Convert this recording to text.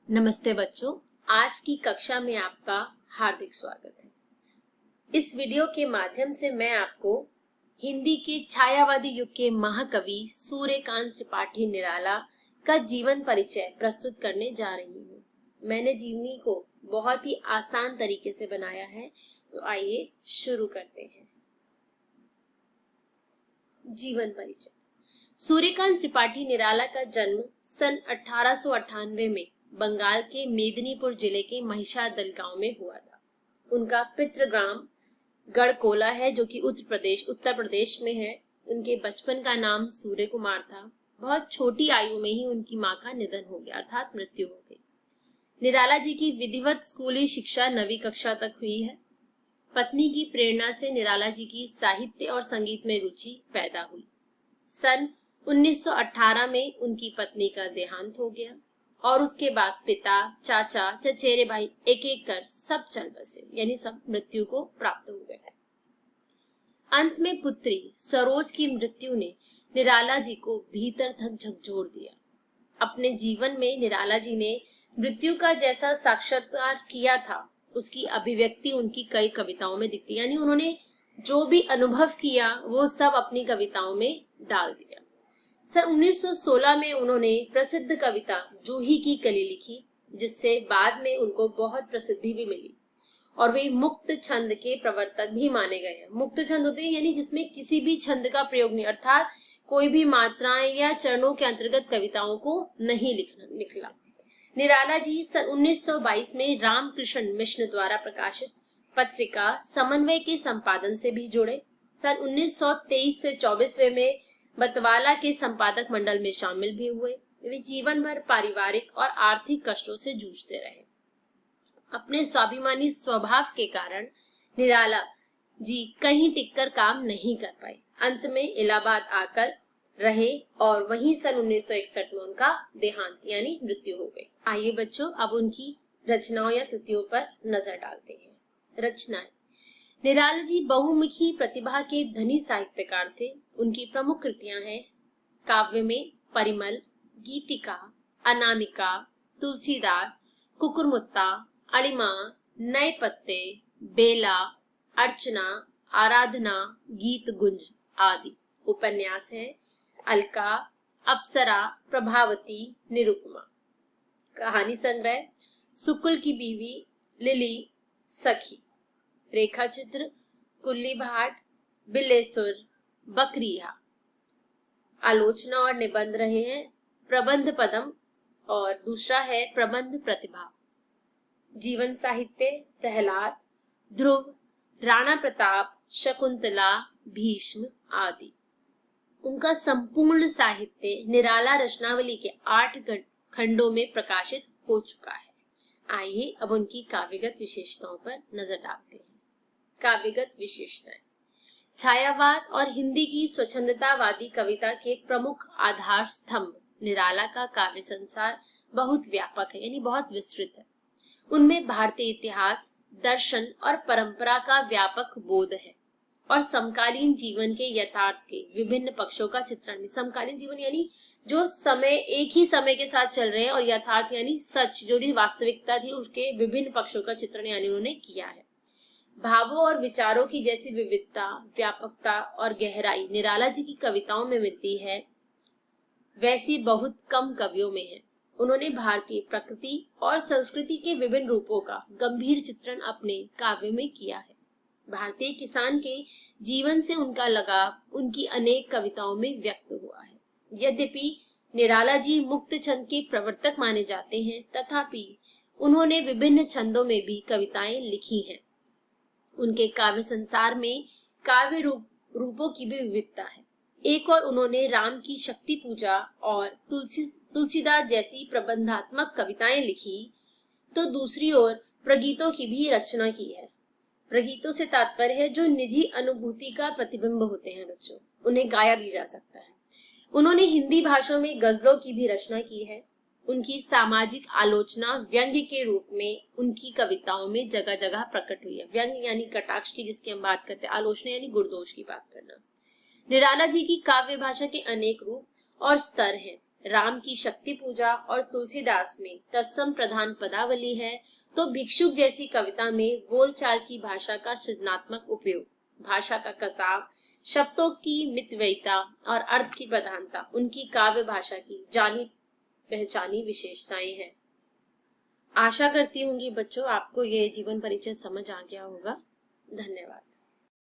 नमस्ते बच्चों, आज की कक्षा में आपका हार्दिक स्वागत है। इस वीडियो के माध्यम से मैं आपको हिंदी के छायावादी युग के महाकवि सूर्यकांत त्रिपाठी निराला का जीवन परिचय प्रस्तुत करने जा रही हूँ। मैंने जीवनी को बहुत ही आसान तरीके से बनाया है, तो आइए शुरू करते हैं। जीवन परिचय। सूर्यकांत त्रिपाठी निराला का जन्म सन 1898 में बंगाल के मेदिनीपुर जिले के महिषादल गांव में हुआ था। उनका पितृग्राम गढ़कोला है, जो कि उत्तर प्रदेश में है। उनके बचपन का नाम सूर्य कुमार था। बहुत छोटी आयु में ही उनकी मां का निधन हो गया, अर्थात मृत्यु हो गई। निराला जी की विधिवत स्कूली शिक्षा 9वीं कक्षा तक हुई है। पत्नी की प्रेरणा से निराला जी की साहित्य और संगीत में रुचि पैदा हुई। सन 1918 में उनकी पत्नी का देहांत हो गया और उसके बाद पिता, चाचा, चचेरे भाई एक एक कर सब चल बसे, यानी सब मृत्यु को प्राप्त हो गए। अंत में पुत्री सरोज की मृत्यु ने निराला जी को भीतर तक झकझोर दिया। अपने जीवन में निराला जी ने मृत्यु का जैसा साक्षात्कार किया था, उसकी अभिव्यक्ति उनकी कई कविताओं में दिखती, यानी उन्होंने जो भी अनुभव किया वो सब अपनी कविताओं में डाल दिया। सन 1916 में उन्होंने प्रसिद्ध कविता जूही की कली लिखी, जिससे बाद में उनको बहुत प्रसिद्धि भी मिली और वे मुक्त छंद के प्रवर्तक भी माने गए हैं। मुक्त छंद होते हैं यानी जिसमें किसी भी छंद का प्रयोग नहीं, अर्थात कोई भी मात्राएं या चरणों के अंतर्गत कविताओं को नहीं निकला। निराला जी सन 1922 में रामकृष्ण मिश्र द्वारा प्रकाशित पत्रिका समन्वय के संपादन से भी जुड़े। सन 1923 से 24वें में बतवाला के संपादक मंडल में शामिल भी हुए। वे जीवन भर पारिवारिक और आर्थिक कष्टों से जूझते रहे। अपने स्वाभिमानी स्वभाव के कारण निराला जी कहीं टिककर काम नहीं कर पाए। अंत में इलाहाबाद आकर रहे और वहीं सन 1961 में उनका देहांत यानी मृत्यु हो गई। आइए बच्चों, अब उनकी रचनाओं या कृतियों पर नजर डालते हैं। रचनाएं। निराला जी बहुमुखी प्रतिभा के धनी साहित्यकार थे। उनकी प्रमुख कृतियां हैं काव्य में परिमल, गीतिका, अनामिका, तुलसीदास, कुकुरमुत्ता, अणिमा, नए पत्ते, बेला, अर्चना, आराधना, गीत गुंज आदि। उपन्यास है अलका, अप्सरा, प्रभावती, निरुपमा। कहानी संग्रह सुकुल की बीवी, लिली, सखी। रेखा चित्र कुल्ली भाट, बिलेसुर, बकरिया। आलोचना और निबंध रहे हैं प्रबंध पदम और दूसरा है प्रबंध प्रतिभा। जीवन साहित्य प्रहलाद, ध्रुव, राणा प्रताप, शकुंतला, भीष्म आदि। उनका संपूर्ण साहित्य निराला रचनावली के 8 खंडों में प्रकाशित हो चुका है। आइए अब उनकी काव्यगत विशेषताओं पर नजर डालते हैं। काव्यगत विशेषताएं। छायावाद और हिंदी की स्वच्छंदतावादी कविता के प्रमुख आधार स्तंभ निराला का काव्य संसार बहुत व्यापक है, यानी बहुत विस्तृत है। उनमें भारतीय इतिहास, दर्शन और परंपरा का व्यापक बोध है और समकालीन जीवन के यथार्थ के विभिन्न पक्षों का चित्रण। समकालीन जीवन यानी जो समय एक ही समय के साथ चल रहे हैं, और यथार्थ यानी सच, जो भी वास्तविकता थी उसके विभिन्न पक्षों का चित्रण यानी उन्होंने किया है। भावों और विचारों की जैसी विविधता, व्यापकता और गहराई निराला जी की कविताओं में मिलती है, वैसी बहुत कम कवियों में है। उन्होंने भारतीय प्रकृति और संस्कृति के विभिन्न रूपों का गंभीर चित्रण अपने काव्य में किया है। भारतीय किसान के जीवन से उनका लगाव उनकी अनेक कविताओं में व्यक्त हुआ है। यद्यपि निराला जी मुक्त छंद के प्रवर्तक माने जाते हैं, तथापि उन्होंने विभिन्न छंदों में भी कविताएं लिखी हैं। उनके काव्य संसार में काव्य रूपों की भी विविधता है। एक और उन्होंने राम की शक्ति पूजा और तुलसीदास जैसी प्रबंधात्मक कविताएं लिखी, तो दूसरी ओर प्रगीतों की भी रचना की है। प्रगीतों से तात्पर्य है जो निजी अनुभूति का प्रतिबिंब होते हैं बच्चों, उन्हें गाया भी जा सकता है। उन्होंने हिंदी भाषा में गजलों की भी रचना की है। उनकी सामाजिक आलोचना व्यंग्य के रूप में उनकी कविताओं में जगह जगह प्रकट हुई है। व्यंग्य यानी कटाक्ष की जिसकी हम बात करते हैं, आलोचना यानी गुणदोष की बात करना। निराला जी की काव्य भाषा के अनेक रूप और स्तर हैं। राम की शक्ति पूजा और तुलसीदास में तत्सम प्रधान पदावली है, तो भिक्षुक जैसी कविता में बोलचाल की भाषा का सृजनात्मक उपयोग, भाषा का कसाव, शब्दों की मितव्ययिता और अर्थ की प्रधानता उनकी काव्य भाषा की जानी पहचानी विशेषताएं हैं। आशा करती हूँ बच्चों आपको ये जीवन परिचय समझ आ गया होगा। धन्यवाद।